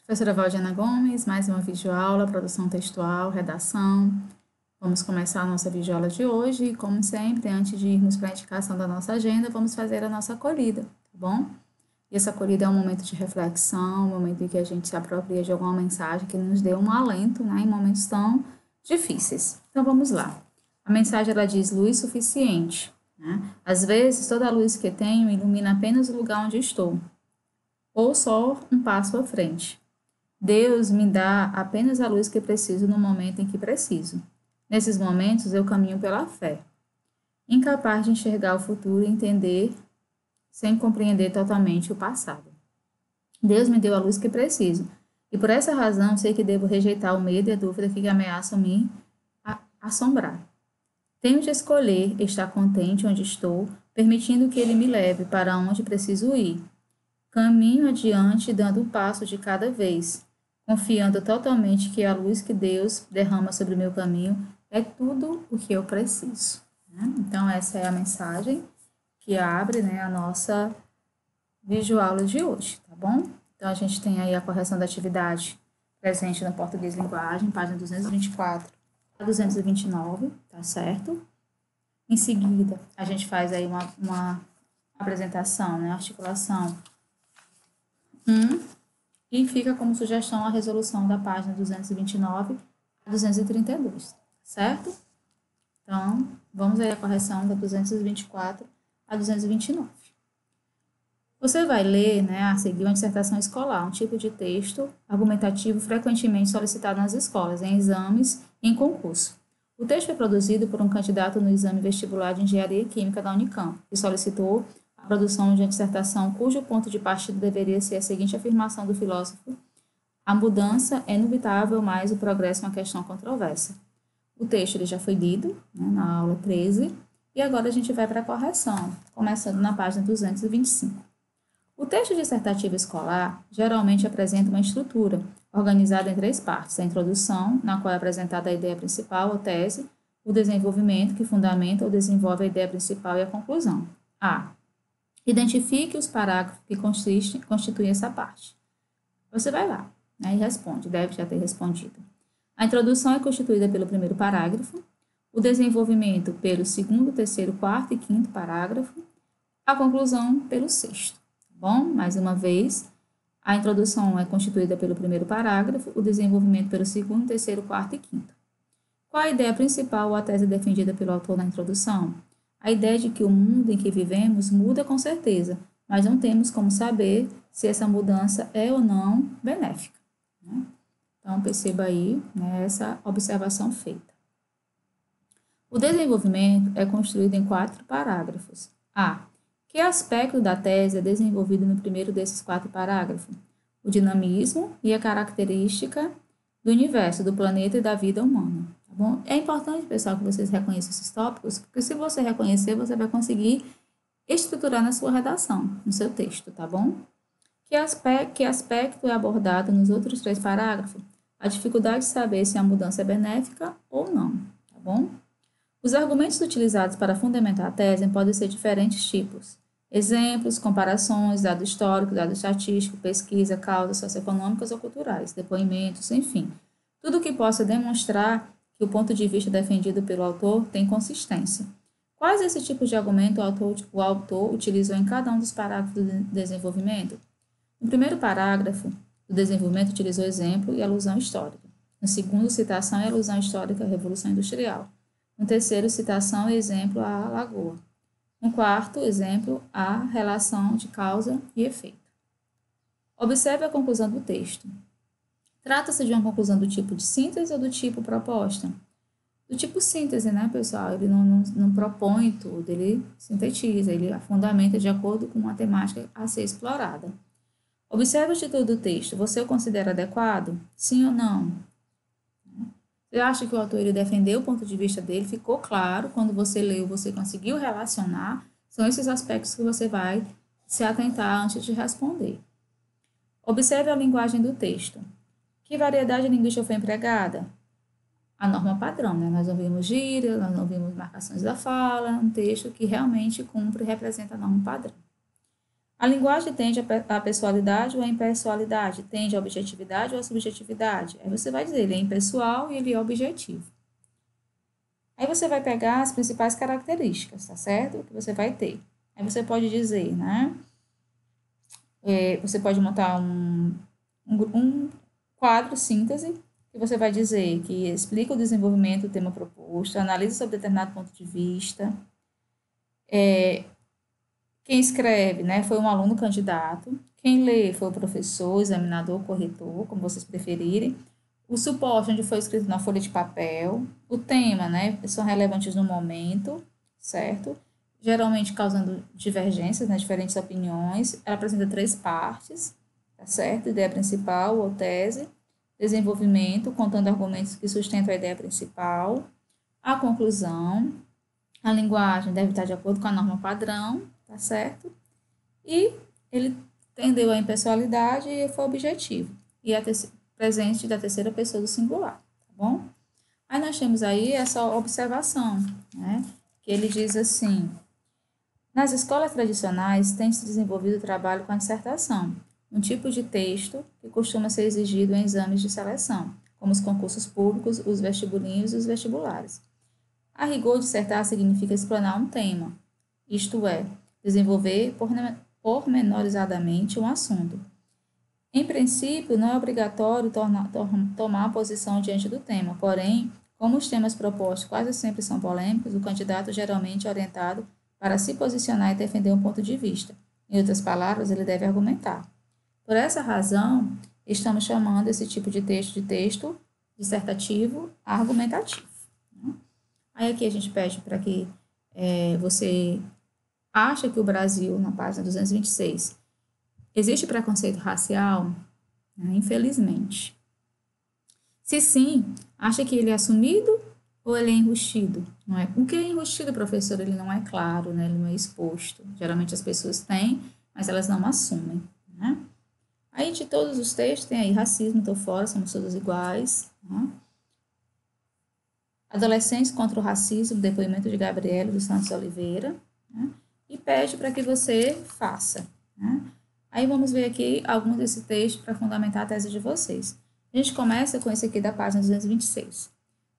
Professora Valdiana Gomes, mais uma videoaula, produção textual, redação. Vamos começar a nossa videoaula de hoje e, como sempre, antes de irmos para a indicação da nossa agenda, vamos fazer a nossa acolhida, tá bom? E essa acolhida é um momento de reflexão, um momento em que a gente se apropria de alguma mensagem que nos dê um alento, né, em momentos tão difíceis. Então, vamos lá. A mensagem, ela diz luz suficiente, né? Às vezes, toda a luz que tenho ilumina apenas o lugar onde estou, ou só um passo à frente. Deus me dá apenas a luz que preciso no momento em que preciso. Nesses momentos, eu caminho pela fé, incapaz de enxergar o futuro e entender sem compreender totalmente o passado. Deus me deu a luz que preciso, e por essa razão sei que devo rejeitar o medo e a dúvida que ameaçam me assombrar. Tenho de escolher estar contente onde estou, permitindo que Ele me leve para onde preciso ir. Caminho adiante, dando um passo de cada vez, confiando totalmente que a luz que Deus derrama sobre o meu caminho é tudo o que eu preciso. Né? Então, essa é a mensagem que abre, né, a nossa videoaula de hoje, tá bom? Então, a gente tem aí a correção da atividade presente no Português Linguagem, página 224 a 229, tá certo? Em seguida, a gente faz aí uma apresentação, né, articulação 1, e fica como sugestão a resolução da página 229 a 232, certo? Então, vamos aí à correção da 224 a 229. Você vai ler, né, a seguir uma dissertação escolar, um tipo de texto argumentativo frequentemente solicitado nas escolas, em exames e em concurso. O texto foi produzido por um candidato no exame vestibular de Engenharia Química da Unicamp, que solicitou a produção de uma dissertação cujo ponto de partida deveria ser a seguinte afirmação do filósofo: a mudança é inevitável, mas o progresso é uma questão controversa. O texto ele já foi lido, né, na aula 13, e agora a gente vai para a correção, começando na página 225. O texto dissertativo escolar geralmente apresenta uma estrutura organizada em 3 partes: a introdução, na qual é apresentada a ideia principal ou tese, o desenvolvimento, que fundamenta ou desenvolve a ideia principal, e a conclusão. A. Identifique os parágrafos que constituem essa parte. Você vai lá, né, e responde, deve já ter respondido. A introdução é constituída pelo primeiro parágrafo, o desenvolvimento pelo segundo, terceiro, quarto e quinto parágrafo, a conclusão pelo sexto. Bom, mais uma vez, a introdução é constituída pelo primeiro parágrafo, o desenvolvimento pelo segundo, terceiro, quarto e quinto. Qual a ideia principal ou a tese defendida pelo autor na introdução? A ideia de que o mundo em que vivemos muda com certeza, mas não temos como saber se essa mudança é ou não benéfica. Né? Então, perceba aí, né, essa observação feita. O desenvolvimento é construído em 4 parágrafos. A. Que aspecto da tese é desenvolvido no primeiro desses 4 parágrafos? O dinamismo e a característica do universo, do planeta e da vida humana. Tá bom? É importante, pessoal, que vocês reconheçam esses tópicos, porque se você reconhecer, você vai conseguir estruturar na sua redação, no seu texto, tá bom? Que aspecto é abordado nos outros 3 parágrafos? A dificuldade de saber se a mudança é benéfica ou não, tá bom? Os argumentos utilizados para fundamentar a tese podem ser de diferentes tipos: exemplos, comparações, dado histórico, dado estatístico, pesquisa, causas socioeconômicas ou culturais, depoimentos, enfim. Tudo que possa demonstrar que o ponto de vista defendido pelo autor tem consistência. Quais esses tipos de argumento o autor utilizou em cada um dos parágrafos do desenvolvimento? No primeiro parágrafo do desenvolvimento, utilizou exemplo e alusão histórica. No segundo, citação e alusão histórica à Revolução Industrial. No terceiro, citação e exemplo à Lagoa. No quarto, exemplo à relação de causa e efeito. Observe a conclusão do texto. Trata-se de uma conclusão do tipo de síntese ou do tipo proposta? Do tipo síntese, né, pessoal? Ele não propõe tudo, ele sintetiza, ele fundamenta de acordo com uma temática a ser explorada. Observe o título do texto. Você o considera adequado? Sim ou não? Você acha que o autor ele defendeu o ponto de vista dele? Ficou claro? Quando você leu, você conseguiu relacionar? São esses aspectos que você vai se atentar antes de responder. Observe a linguagem do texto. Que variedade linguística foi empregada? A norma padrão, né? Nós não vimos gírias, nós não vimos marcações da fala, um texto que realmente cumpre e representa a norma padrão. A linguagem tende à pessoalidade ou à impessoalidade? Tende à objetividade ou à subjetividade? Aí você vai dizer, ele é impessoal e ele é objetivo. Aí você vai pegar as principais características, tá certo? Que você vai ter. Aí você pode dizer, né? Você pode montar um quadro síntese, que você vai dizer que explica o desenvolvimento do tema proposto, analisa sobre determinado ponto de vista. Quem escreve, né, foi um aluno candidato. Quem lê foi o professor, examinador, corretor, como vocês preferirem. O suporte, onde foi escrito na folha de papel. O tema, né, são relevantes no momento, certo? Geralmente causando divergências, né, diferentes opiniões. Ela apresenta 3 partes, tá certo? Ideia principal ou tese. Desenvolvimento, contando argumentos que sustentam a ideia principal. A conclusão. A linguagem deve estar de acordo com a norma padrão, tá certo? E ele tendeu à impessoalidade e foi objetivo. E a presente da terceira pessoa do singular, tá bom? Aí nós temos aí essa observação, né? Que ele diz assim: nas escolas tradicionais tem se desenvolvido o trabalho com a dissertação, um tipo de texto que costuma ser exigido em exames de seleção, como os concursos públicos, os vestibulinhos e os vestibulares. A rigor, dissertar significa explanar um tema, isto é, desenvolver pormenorizadamente um assunto. Em princípio, não é obrigatório tomar posição diante do tema, porém, como os temas propostos quase sempre são polêmicos, o candidato geralmente é orientado para se posicionar e defender um ponto de vista. Em outras palavras, ele deve argumentar. Por essa razão, estamos chamando esse tipo de texto dissertativo argumentativo. Aí aqui a gente pede para que você acha que o Brasil, na página 226, existe preconceito racial? Infelizmente. Se sim, acha que ele é assumido ou ele é enrustido? Não é? O que é enrustido, professor? Ele não é claro, né? Ele não é exposto. Geralmente as pessoas têm, mas elas não assumem. Né? Aí de todos os textos tem aí racismo, estou fora, somos todos iguais. Né? Adolescentes contra o racismo, depoimento de Gabriela dos Santos Oliveira, né? E pede para que você faça. Né? Aí vamos ver aqui alguns desse texto para fundamentar a tese de vocês. A gente começa com esse aqui da página 226.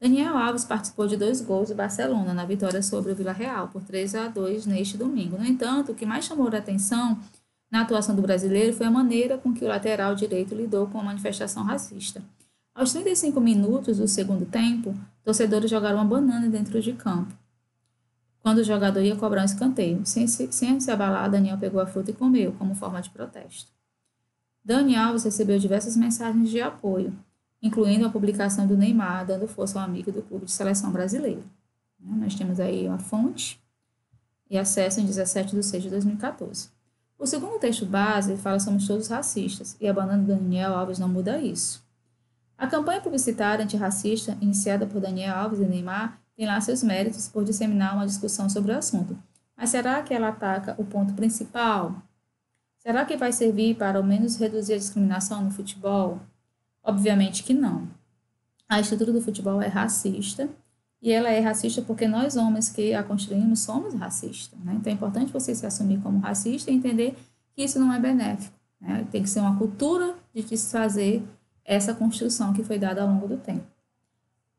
Daniel Alves participou de 2 gols do Barcelona na vitória sobre o Villarreal por 3-2 neste domingo. No entanto, o que mais chamou a atenção na atuação do brasileiro foi a maneira com que o lateral direito lidou com a manifestação racista. Aos 35 minutos do segundo tempo, torcedores jogaram uma banana dentro de campo, quando o jogador ia cobrar um escanteio. Sem se abalar, Daniel pegou a fruta e comeu, como forma de protesto. Dani Alves recebeu diversas mensagens de apoio, incluindo a publicação do Neymar, dando força ao amigo do clube de seleção brasileiro. Nós temos aí uma fonte e acesso em 17/6/2014. O segundo texto base fala somos todos racistas, e a banana do Daniel Alves não muda isso. A campanha publicitária antirracista, iniciada por Daniel Alves e Neymar, tem lá seus méritos por disseminar uma discussão sobre o assunto. Mas será que ela ataca o ponto principal? Será que vai servir para ao menos reduzir a discriminação no futebol? Obviamente que não. A estrutura do futebol é racista, e ela é racista porque nós, homens que a construímos, somos racistas. Né? Então é importante você se assumir como racista e entender que isso não é benéfico. Né? Tem que ser uma cultura de desfazer essa construção que foi dada ao longo do tempo.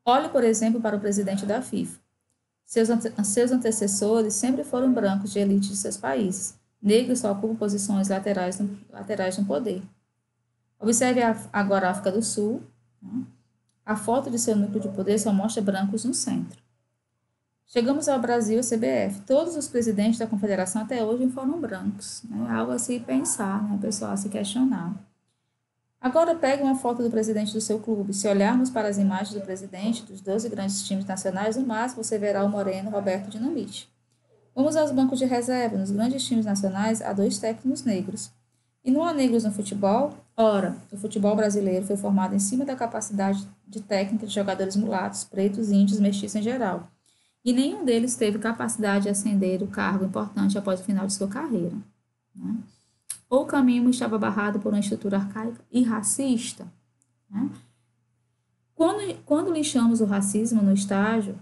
Olhe, por exemplo, para o presidente da FIFA. Seus antecessores sempre foram brancos de elite de seus países. Negros só ocupam posições laterais no poder. Observe agora a África do Sul. Né? A foto de seu núcleo de poder só mostra brancos no centro. Chegamos ao Brasil, CBF. Todos os presidentes da confederação até hoje foram brancos. Né? Algo a se pensar, né? O pessoal a se questionar. Agora pegue uma foto do presidente do seu clube. Se olharmos para as imagens do presidente dos 12 grandes times nacionais, no máximo você verá o moreno Roberto Dinamite. Vamos aos bancos de reserva. Nos grandes times nacionais, há 2 técnicos negros. E não há negros no futebol? Ora, o futebol brasileiro foi formado em cima da capacidade de técnica de jogadores mulatos, pretos, índios, mestiços em geral. E nenhum deles teve capacidade de ascender o cargo importante após o final de sua carreira. Né? Ou o caminho estava barrado por uma estrutura arcaica e racista. Né? Quando linchamos o racismo no estágio,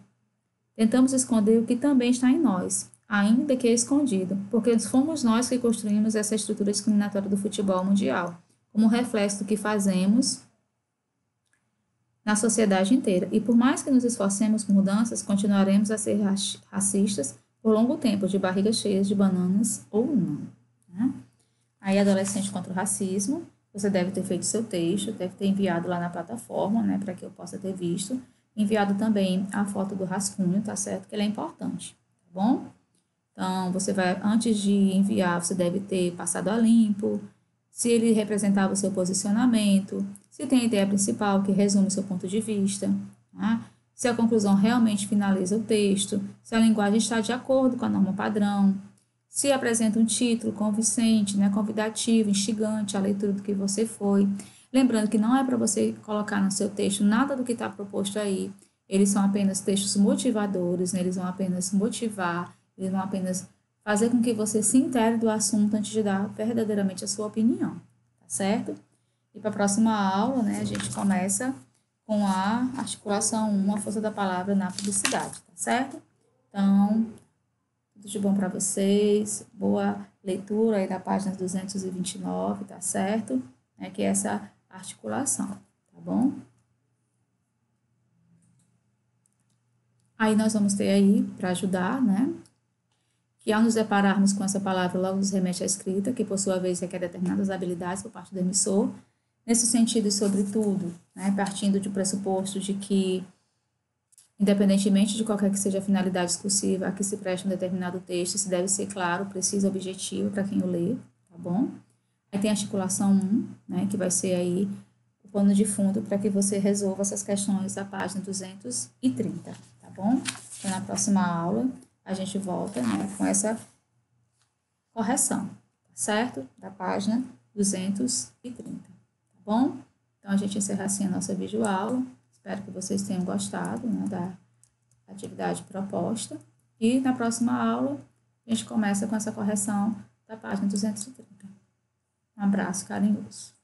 tentamos esconder o que também está em nós, ainda que escondido, porque fomos nós que construímos essa estrutura discriminatória do futebol mundial, como reflexo do que fazemos na sociedade inteira. E por mais que nos esforcemos por mudanças, continuaremos a ser racistas por longo tempo, de barriga cheias de bananas ou não. Né? Aí, adolescente contra o racismo, você deve ter feito seu texto, deve ter enviado lá na plataforma, né, para que eu possa ter visto. Enviado também a foto do rascunho, tá certo? Que ele é importante, tá bom? Então, você vai, antes de enviar, você deve ter passado a limpo, se ele representava o seu posicionamento, se tem a ideia principal que resume o seu ponto de vista, tá? Se a conclusão realmente finaliza o texto, se a linguagem está de acordo com a norma padrão, se apresenta um título convincente, né, convidativo, instigante à leitura do que você foi. Lembrando que não é para você colocar no seu texto nada do que está proposto aí. Eles são apenas textos motivadores, né? Eles vão apenas motivar, eles vão apenas fazer com que você se intere do assunto antes de dar verdadeiramente a sua opinião, tá certo? E para a próxima aula, né, a gente começa com a articulação 1, a força da palavra na publicidade, tá certo? Então, tudo de bom para vocês, boa leitura aí da página 229, tá certo? É que é essa articulação, tá bom? Aí nós vamos ter aí, para ajudar, né, que ao nos depararmos com essa palavra, logo nos remete à escrita, que por sua vez requer determinadas habilidades por parte do emissor. Nesse sentido e sobretudo, né, partindo de pressuposto de que, independentemente de qualquer que seja a finalidade discursiva a que se preste um determinado texto, se deve ser claro, preciso, objetivo para quem o lê, tá bom? Aí tem a articulação 1, né, que vai ser aí o pano de fundo para que você resolva essas questões da página 230, tá bom? Então, na próxima aula, a gente volta, né, com essa correção, tá certo? Da página 230, tá bom? Então, a gente encerra assim a nossa videoaula. Espero que vocês tenham gostado, né, da atividade proposta. E na próxima aula, a gente começa com essa correção da página 230. Um abraço carinhoso.